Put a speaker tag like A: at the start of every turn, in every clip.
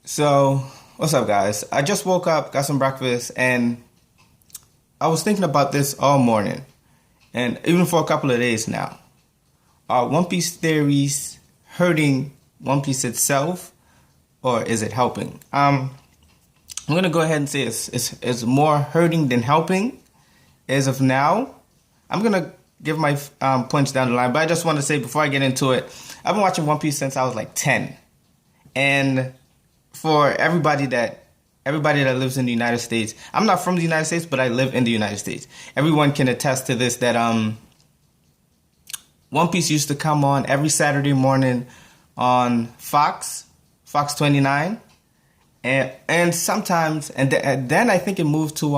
A: So, what's up, guys? I just woke up, got some breakfast, and I was thinking about this all morning, and even for a couple of days now. Are One Piece theories hurting One Piece itself, or is it helping? I'm gonna go ahead and say it's more hurting than helping as of now. I'm gonna give my points down the line, but I just want to say before I get into it, I've been watching One Piece since I was like 10, and for everybody that lives in the United States. I'm not from the United States, but I live in the United States. Everyone can attest to this that One Piece used to come on every Saturday morning on Fox 29, and sometimes and then I think it moved to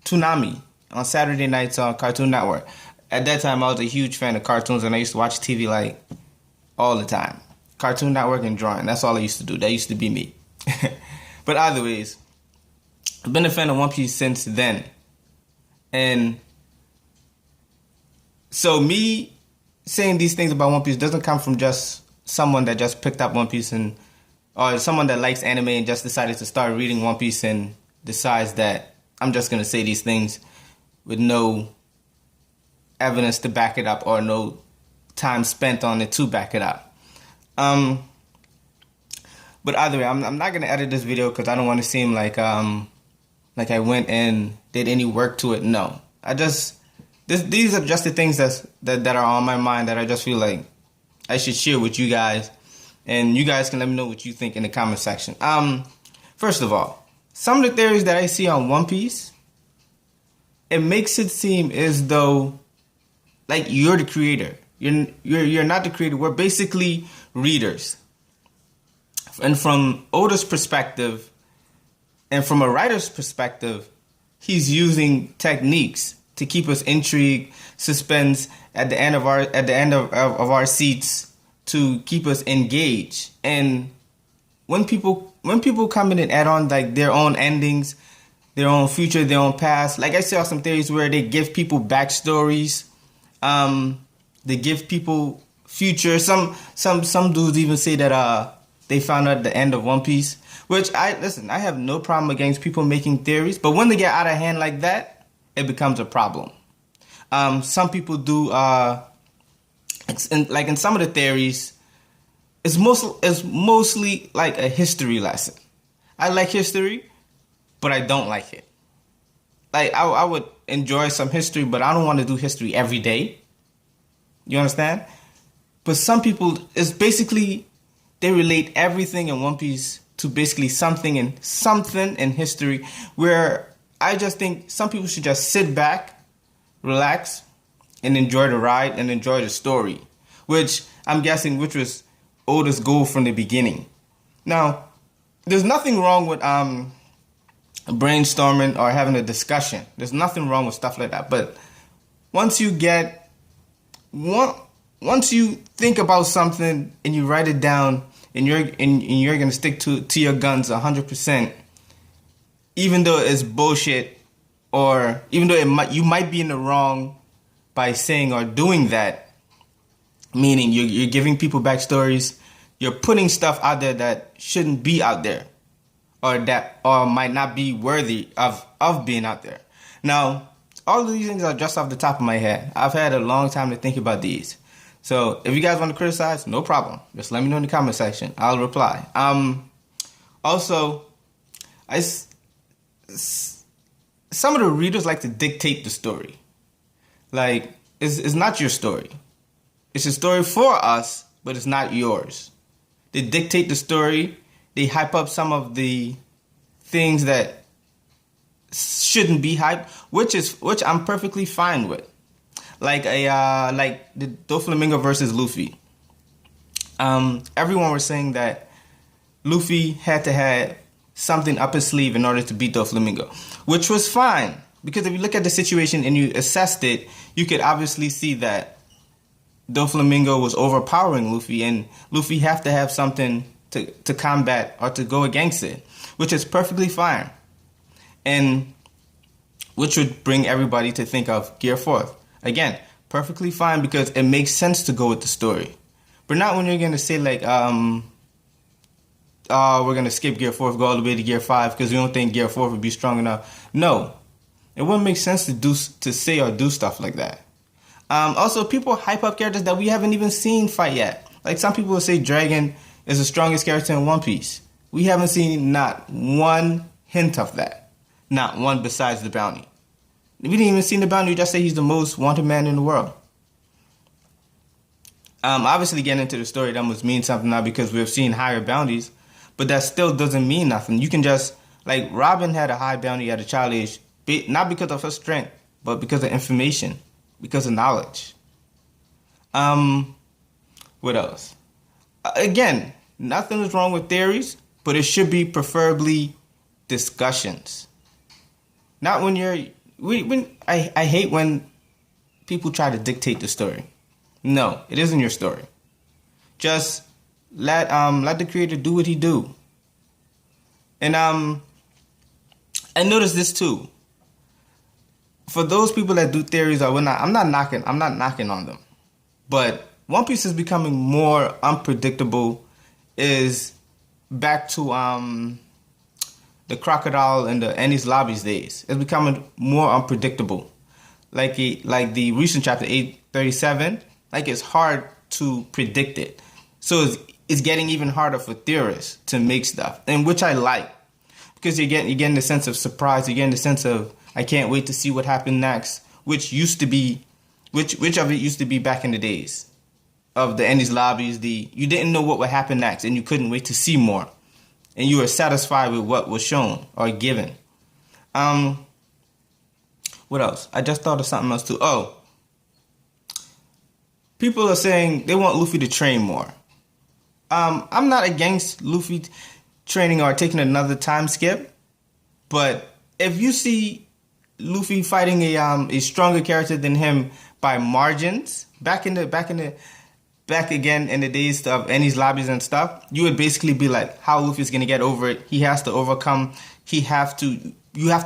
A: Toonami on Saturday nights on Cartoon Network. At that time, I was a huge fan of cartoons, and I used to watch TV like all the time. Cartoon Network and drawing. That's all I used to do. That used to be me. But either ways, I've been a fan of One Piece since then. And so me saying these things about One Piece doesn't come from just someone that just picked up One Piece or someone that likes anime and just decided to start reading One Piece and decides that I'm just going to say these things with no evidence to back it up or no time spent on it to back it up. But either way, I'm not gonna edit this video because I don't want to seem like I went and did any work to it. No, these are just the things that are on my mind that I just feel like I should share with you guys, and you guys can let me know what you think in the comment section. First of all, some of the theories that I see on One Piece, it makes it seem as though like you're the creator. You're not the creator. We're basically readers. And from Oda's perspective, and from a writer's perspective, he's using techniques to keep us intrigued, suspense at the end of our seats, to keep us engaged. And when people come in and add on like their own endings, their own future, their own past, like I saw some theories where they give people backstories. They give people future. Some dudes even say that they found out the end of One Piece. Which I have no problem against people making theories, but when they get out of hand like that, it becomes a problem. Some people do like in some of the theories, it's mostly like a history lesson. I like history, but I don't like it. Like I would enjoy some history, but I don't want to do history every day. You understand? But some people, it's basically, they relate everything in One Piece to basically something in history, where I just think some people should just sit back, relax, and enjoy the ride and enjoy the story, which I'm guessing which was Oda's goal from the beginning. Now, there's nothing wrong with brainstorming or having a discussion. There's nothing wrong with stuff like that. But once you think about something and you write it down and you're gonna stick to your guns 100%, even though it's bullshit, or even though you might be in the wrong by saying or doing that, meaning you're giving people backstories, you're putting stuff out there that shouldn't be out there, or might not be worthy of being out there. Now, all of these things are just off the top of my head. I've had a long time to think about these. So if you guys want to criticize, no problem. Just let me know in the comment section. I'll reply. Also, some of the readers like to dictate the story. Like, it's not your story. It's a story for us, but it's not yours. They dictate the story. They hype up some of the things that shouldn't be hyped, which I'm perfectly fine with. Like the Doflamingo versus Luffy. Everyone was saying that Luffy had to have something up his sleeve in order to beat Doflamingo, which was fine, because if you look at the situation and you assessed it, you could obviously see that Doflamingo was overpowering Luffy, and Luffy have to have something to combat or to go against it, which is perfectly fine. And which would bring everybody to think of Gear 4th. Again, perfectly fine, because it makes sense to go with the story. but not when you're gonna say like, we're gonna skip Gear 4, go all the way to Gear 5 because we don't think Gear 4 would be strong enough. No, it wouldn't make sense to say or do stuff like that. Also, people hype up characters that we haven't even seen fight yet. Like some people will say Dragon is the strongest character in One Piece. We haven't seen not one hint of that. Not one besides the bounty. We didn't even see the bounty, we just say he's the most wanted man in the world. Obviously getting into the story, that must mean something now because we've seen higher bounties, but that still doesn't mean nothing. You can just, like Robin had a high bounty at a child age, not because of her strength, but because of information, because of knowledge. What else? Again, nothing is wrong with theories, but it should be preferably discussions. Not when you're... I hate when people try to dictate the story. No, it isn't your story. Just let the creator do what he do. And I noticed this too. For those people that do theories or whatnot, I'm not knocking on them. But One Piece is becoming more unpredictable. Is back to the Crocodile and the Enies Lobbies days. It's becoming more unpredictable. Like the recent chapter 837, like it's hard to predict it. So it's getting even harder for theorists to make stuff, and which I like, because you're getting the sense of surprise. You're getting the sense of I can't wait to see what happened next, which of it used to be back in the days of the Enies Lobbies. You didn't know what would happen next, and you couldn't wait to see more, and you were satisfied with what was shown or given. What else? I just thought of something else too. Oh, people are saying they want Luffy to train more. I'm not against Luffy training or taking another time skip, but if you see Luffy fighting a stronger character than him by margins back again in the days of Enies Lobbies and stuff, you would basically be like, how Luffy's gonna get over it? He has to overcome. You have to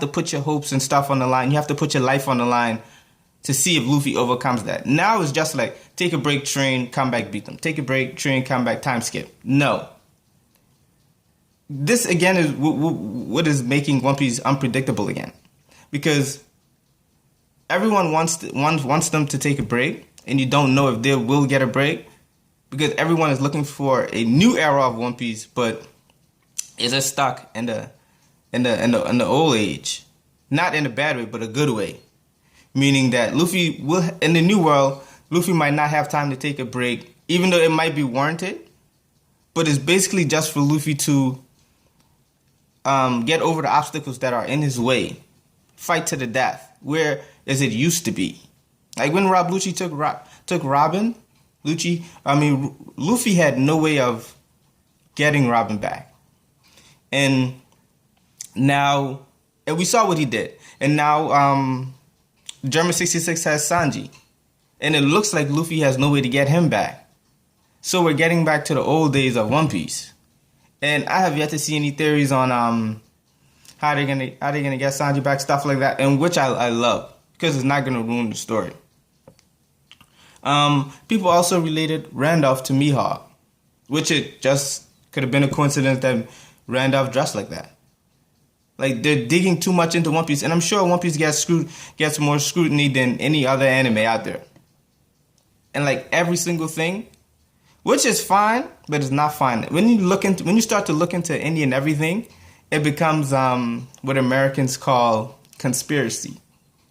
A: put your hopes and stuff on the line. You have to put your life on the line to see if Luffy overcomes that. Now it's just like, take a break, train, come back, beat them. Take a break, train, come back, time skip. No. This, again, is what is making One Piece unpredictable again. Because everyone wants them to take a break, and you don't know if they will get a break. Because everyone is looking for a new era of One Piece, but is it stuck in the old age? Not in a bad way, but a good way. Meaning that Luffy will, in the new world, Luffy might not have time to take a break, even though it might be warranted. But it's basically just for Luffy to get over the obstacles that are in his way. Fight to the death, where as it used to be. Like when Rob Lucci took Robin, Luffy had no way of getting Robin back. And we saw what he did. And now German 66 has Sanji. And it looks like Luffy has no way to get him back. So we're getting back to the old days of One Piece. And I have yet to see any theories on how they're gonna get Sanji back, stuff like that, and which I love, because it's not gonna ruin the story. People also related Randolph to Mihawk, which it just could have been a coincidence that Randolph dressed like that. Like, they're digging too much into One Piece, and I'm sure One Piece gets more scrutiny than any other anime out there. And like every single thing, which is fine, but it's not fine. When you start to look into any and everything, it becomes what Americans call conspiracy,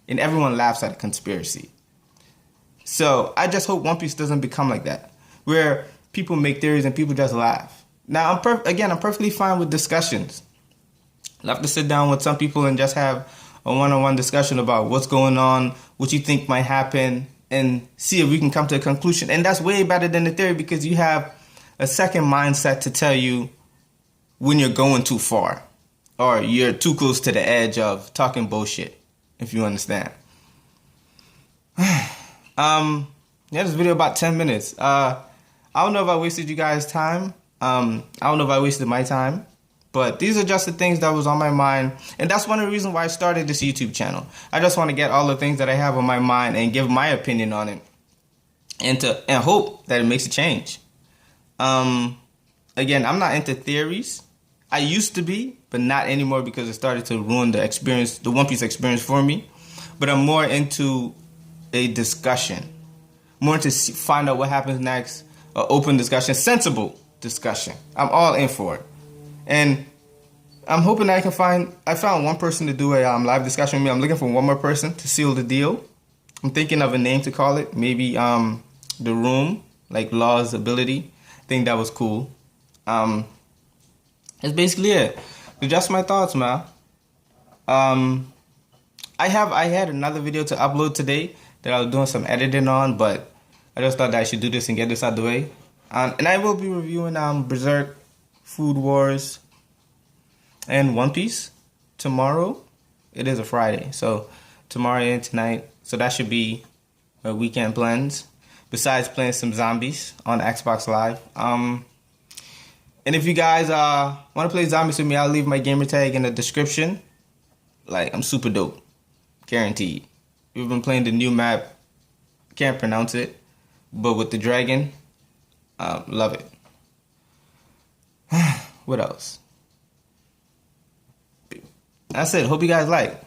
A: and everyone laughs at a conspiracy. So I just hope One Piece doesn't become like that, where people make theories and people just laugh. Now, I'm perfectly fine with discussions. Love to sit down with some people and just have a one-on-one discussion about what's going on, what you think might happen, and see if we can come to a conclusion. And that's way better than the theory, because you have a second mindset to tell you when you're going too far or you're too close to the edge of talking bullshit, if you understand. This video about 10 minutes. I don't know if I wasted you guys' time. I don't know if I wasted my time. But these are just the things that was on my mind. And that's one of the reasons why I started this YouTube channel. I just want to get all the things that I have on my mind and give my opinion on it. And hope that it makes a change. Again, I'm not into theories. I used to be, but not anymore because it started to ruin the experience, the One Piece experience for me. But I'm more into a discussion, more to find out what happens next, an open discussion, sensible discussion. I'm all in for it, and I'm hoping that I found one person to do a live discussion with me. I'm looking for one more person to seal the deal. I'm thinking of a name to call it. Maybe the room, like Law's ability. I think that was cool. That's basically it. Just my thoughts, man. I had another video to upload today that I was doing some editing on, but I just thought that I should do this and get this out of the way. And I will be reviewing Berserk, Food Wars, and One Piece tomorrow. It is a Friday, so tomorrow and tonight. So that should be a weekend plans. Besides playing some zombies on Xbox Live. And if you guys want to play zombies with me, I'll leave my gamer tag in the description. Like, I'm super dope. Guaranteed. We've been playing the new map. Can't pronounce it. But with the dragon, love it. What else? That's it. Hope you guys like.